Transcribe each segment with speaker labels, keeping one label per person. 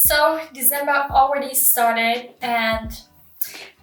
Speaker 1: So December already started and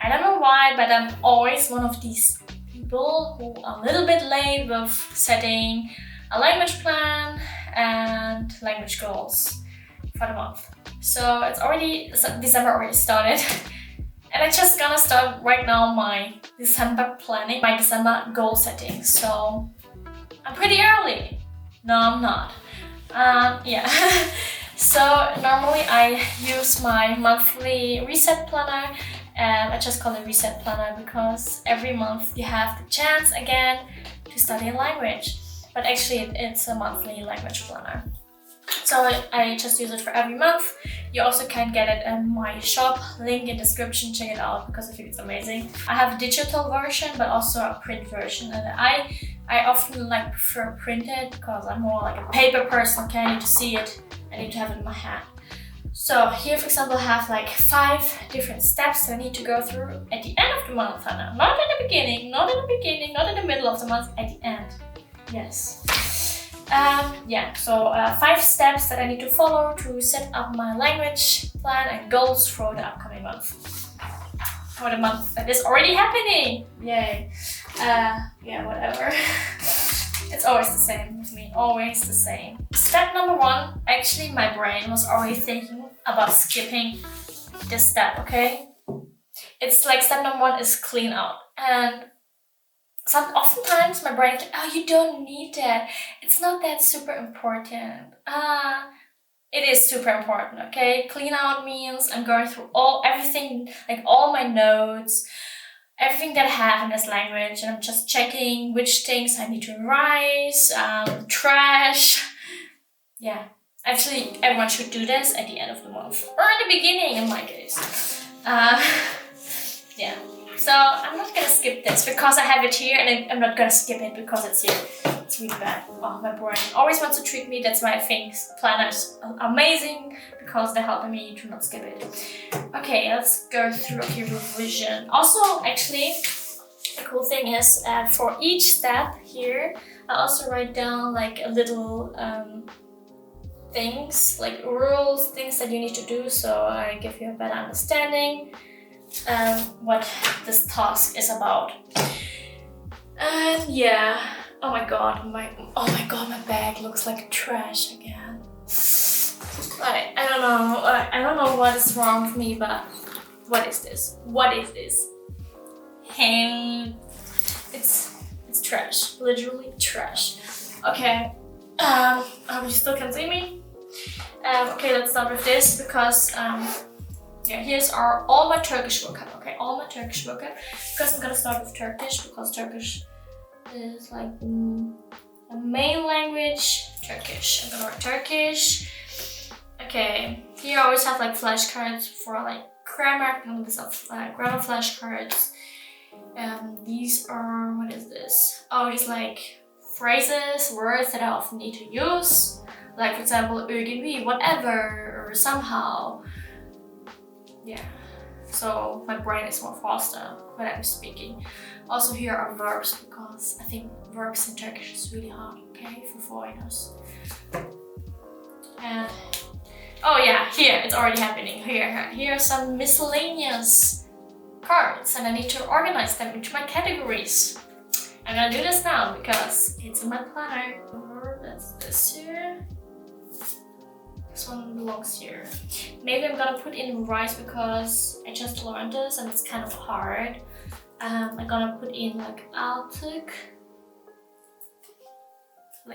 Speaker 1: I don't know why, but I'm always one of these people who are a little bit late with setting a language plan and language goals for the month. So December already started and I just gonna start right now my December planning, my December goal setting. So I'm pretty early. No, I'm not. Yeah. So normally I use my monthly reset planner, and I just call it reset planner because every month you have the chance again to study a language. But actually it's a monthly language planner. So I just use it for every month. You also can get it in my shop, link in description, check it out because I think it's amazing. I have a digital version but also a print version, and I often prefer printed because I'm more like a paper person. Okay, I need to see it, I need to have it in my hand. So here, for example, I have 5 different steps I need to go through at the end of the month, Hannah. Not in the beginning, not in the middle of the month, at the end. Yes. So 5 steps that I need to follow to set up my language plan and goals for the upcoming month. For the month that is already happening. Yay. Whatever. It's always the same with me, always the same. Step number 1, actually my brain was already thinking about skipping this step, okay? It's like step number 1 is clean out. And oftentimes my brain is like, oh, you don't need that. It's not that super important. It is super important, okay? Clean out means I'm going through everything, all my notes, everything that I have in this language, and I'm just checking which things I need to revise, trash. Yeah, actually everyone should do this at the end of the month, or in the beginning in my case. Yeah. So I'm not gonna skip this because I have it here, and I'm not gonna skip it because it's here. It's really bad. Oh, my brain always wants to trick me. That's why I think planners are amazing because they're helping me to not skip it. Okay, let's go through revision. Also, actually, the cool thing is for each step here, I also write down a little things, rules, things that you need to do, so I give you a better understanding what this task is about. And yeah, oh my god, my bag looks like trash again. I don't know what is wrong with me, but what is this? And it's trash, literally trash. Okay, you still can see me. Okay, let's start with this because here's all my Turkish vocab, okay? All my Turkish vocab. Because I'm gonna start with Turkish because Turkish is a main language. Turkish. I'm gonna write Turkish. Okay, here I always have flashcards for grammar. These are grammar flashcards. These are, what is this? Oh, these phrases, words that I often need to use. For example, irgendwie, whatever, or somehow. Yeah, so my brain is more faster when I'm speaking. Also here are verbs because I think verbs in Turkish is really hard, okay, for foreigners. And oh yeah, here it's already happening. Here are some miscellaneous cards and I need to organize them into my categories. I'm gonna do this now because it's in my planner. That's this here. This one belongs here. Maybe I'm gonna put in rice because I just learned this and it's kind of hard. I'm gonna put in artık.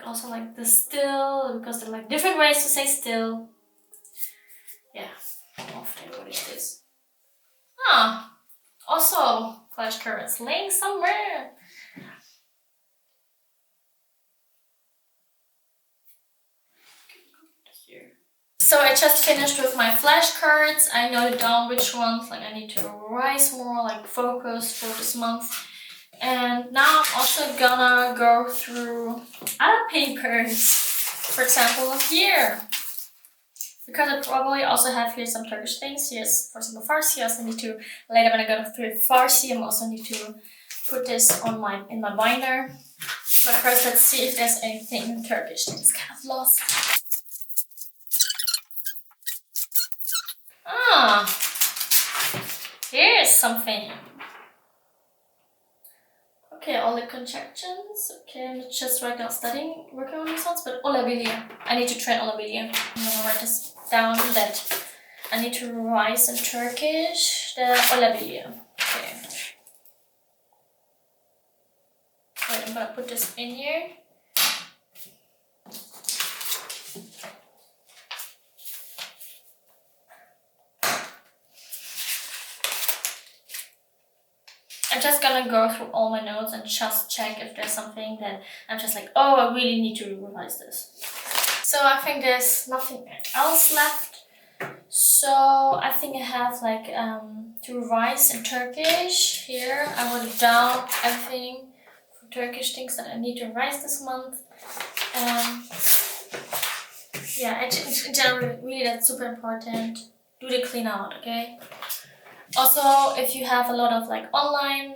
Speaker 1: Also the still, because there are different ways to say still. Yeah, often what is this? Also flashcards laying somewhere. So I just finished with my flashcards. I noted down which ones I need to revise more, focus for this month. And now I'm also gonna go through other papers. For example, here. Because I probably also have here some Turkish things. Here's, for example, Farsi. I also need to, later when I go through Farsi, I also need to put this in my binder. But first, let's see if there's anything in Turkish that is kind of lost. something. Okay, all the conjunctions. Okay, I'm just right now working on these ones, but olabilir. I need to train olabilir. I'm gonna write this down that I need to revise in Turkish the olabilir. Okay. Wait, I'm gonna put this in here. I'm just gonna go through all my notes and just check if there's something that I'm just like, oh, I really need to revise this. So I think there's nothing else left. So I think I have like to revise in Turkish. Here I wrote down everything for Turkish things that I need to revise this month. Yeah, in general, really that's super important. Do the clean out, okay? Also, if you have a lot of like online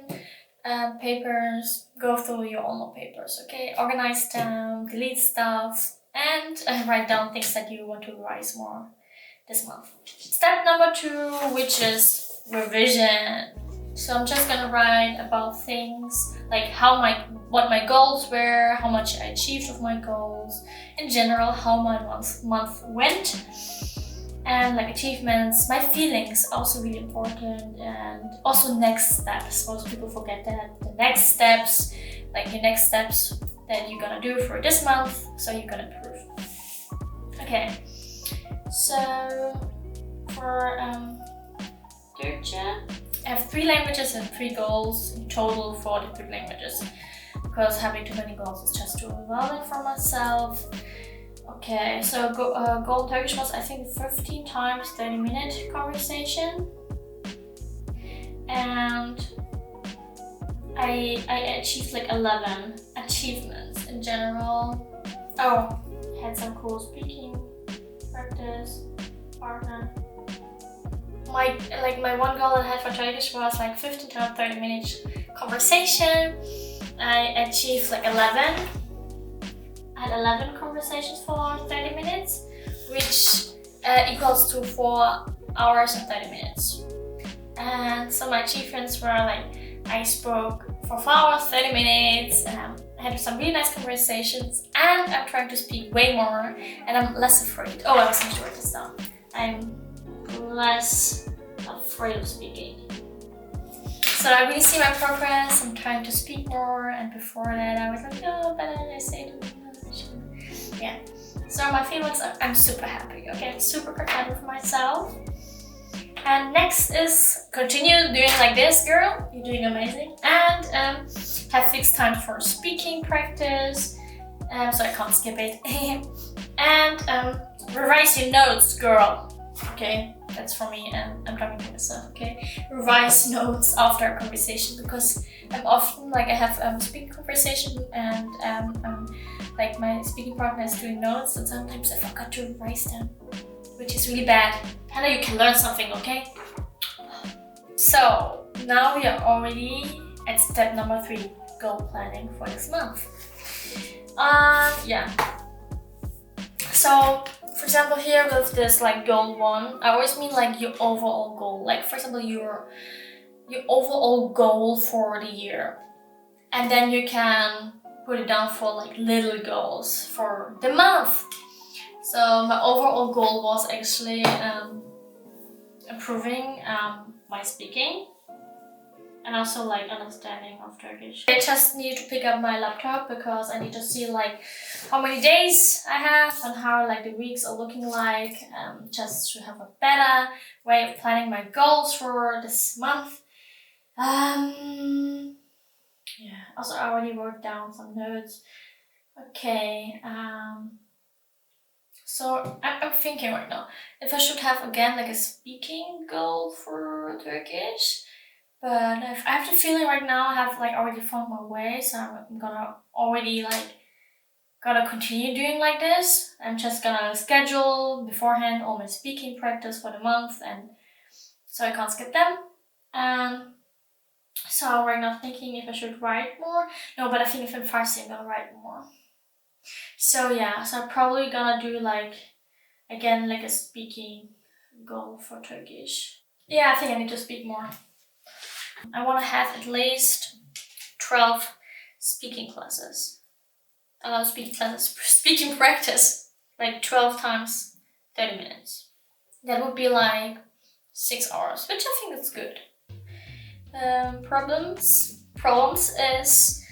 Speaker 1: papers, go through your online papers, okay? Organize them, delete stuff, and write down things that you want to revise more this month. Step number 2, which is revision. So I'm just gonna write about things like what my goals were, how much I achieved of my goals, in general, how my month went. And like achievements, my feelings also really important, and also next steps. Most people forget that. The next steps, like your next steps that you're gonna do for this month, so you're gonna improve. Okay, so for Turkish, I have 3 languages and 3 goals in total for the 3 languages. Because having too many goals is just too overwhelming for myself. Okay, so goal Turkish was I think 15 times 30-minute conversation, and I achieved like 11 achievements in general. Oh, had some cool speaking practice, partner. My one goal that I had for Turkish was like 15 times 30-minute conversation. I achieved like 11. I had 11 conversations for 30 minutes, which equals to 4 hours and 30 minutes. And so my achievements were like, I spoke for 4 hours, 30 minutes, and I had some really nice conversations, and I'm trying to speak way more, and I'm less afraid. Oh, I was going to write this down. I'm less afraid of speaking. So I really see my progress. I'm trying to speak more, and before that I was like, oh, but I say it. Yeah. So my feelings, I'm super happy. Okay, I'm super content with myself. And next is continue doing like this, girl. You're doing amazing. And have fixed time for speaking practice, so I can't skip it. And revise your notes, girl. Okay, that's for me, and I'm talking to myself. Okay, revise notes after a conversation, because I'm often like I have speaking conversation, and like my speaking partner is doing notes, and sometimes I forgot to revise them, which is really bad. I know you can learn something, okay? So now we are already at step number 3, goal planning for this month. Yeah. So for example, here with this like goal 1, I always mean like your overall goal. Like for example, your overall goal for the year, and then you can put it down for like little goals for the month. So my overall goal was actually improving my speaking, and also like understanding of Turkish. I just need to pick up my laptop because I need to see like how many days I have and how like the weeks are looking like, just to have a better way of planning my goals for this month. Yeah, also I already wrote down some notes. Okay, so I'm thinking right now if I should have again like a speaking goal for Turkish, but I have the feeling right now I have like already found my way, so I'm gonna already like gonna continue doing like this. I'm just gonna schedule beforehand all my speaking practice for the month, and so I can't skip them. So right now thinking if I should write more. No, but I think if I'm Farsi I'm gonna write more. So yeah, so I'm probably gonna do like again like a speaking goal for Turkish. Yeah, I think I need to speak more. I want to have at least 12 speaking classes. Speaking practice, like 12 times 30 minutes. That would be like 6 hours, which I think is good. Problems is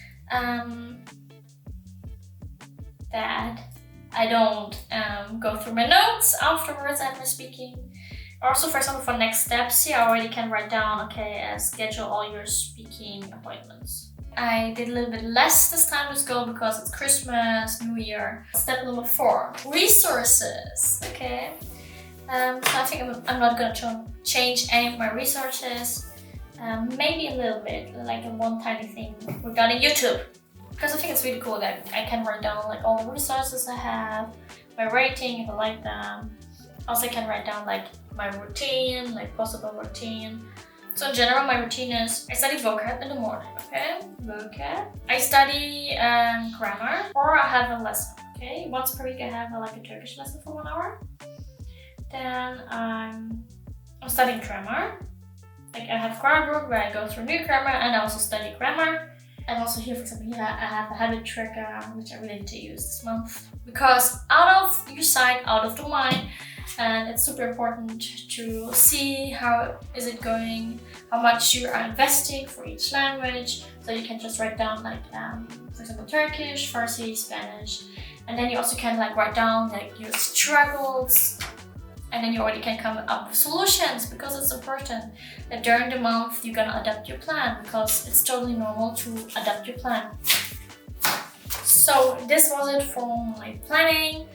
Speaker 1: that I don't go through my notes afterwards after speaking. Also, for example, for next steps, here I already can write down, okay, schedule all your speaking appointments. I did a little bit less this time with Go because it's Christmas, New Year. Step number 4, resources, okay? So I think I'm not gonna change any of my resources. Maybe a little bit, like one tiny thing regarding YouTube. Because I think it's really cool that I can write down like all the resources I have, my rating if I like them. Also I can write down like my routine, like possible routine. So in general my routine is I study vocab in the morning, okay? Vocab. I study grammar, or I have a lesson, okay? Once per week I have like a Turkish lesson for 1 hour. Then I'm studying grammar. Like I have grammar book where I go through new grammar and I also study grammar. And also here, for example, I have a habit tracker, which I really need to use this month. Because out of your sight, out of the mind, and it's super important to see how is it going, how much you are investing for each language. So you can just write down like, for example, Turkish, Farsi, Spanish. And then you also can like write down like your struggles. And then you already can come up with solutions, because it's important that during the month you're gonna adapt your plan, because it's totally normal to adapt your plan. So this was it for my planning.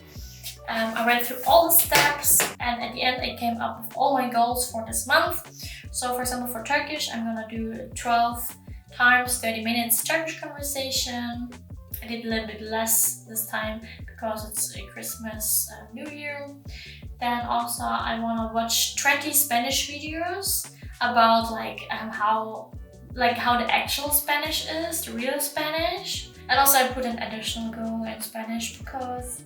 Speaker 1: I went through all the steps, and at the end I came up with all my goals for this month. So for example, for Turkish, I'm gonna do 12 times 30 minutes Turkish conversation. I did a little bit less this time because it's a Christmas, New Year. Then also I want to watch 20 Spanish videos about like how the actual Spanish is, the real Spanish. And also I put an additional goal in Spanish because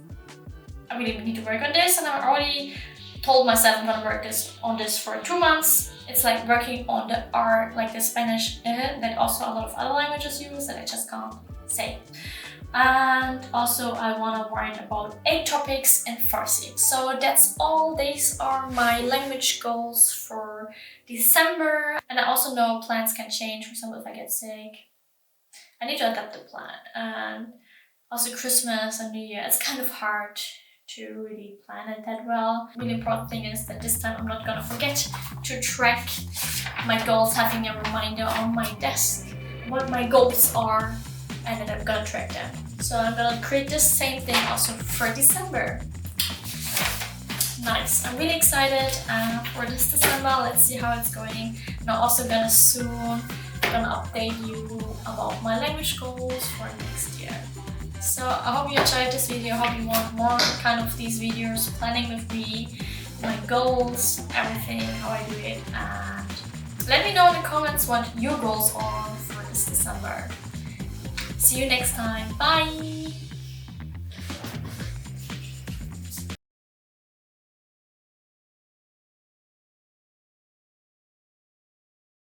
Speaker 1: I really need to work on this, and I already told myself I'm gonna work on this for 2 months. It's like working on the art, like the Spanish that also a lot of other languages use that I just can't say. And also I want to write about 8 topics in Farsi. So that's all. These are my language goals for December. And I also know plans can change. For example, if I get sick, I need to adapt the plan. And also Christmas and New Year, it's kind of hard to really plan it that well. The really important thing is that this time I'm not gonna forget to track my goals, having a reminder on my desk what my goals are, and then I'm gonna track them. So I'm gonna create the same thing also for December. Nice, I'm really excited for this December. Let's see how it's going. And I'm also gonna update you about my language goals for next year. So I hope you enjoyed this video. I hope you want more kind of these videos, planning with me, my goals, everything, how I do it. And let me know in the comments what your goals are for this December. See you next time. Bye!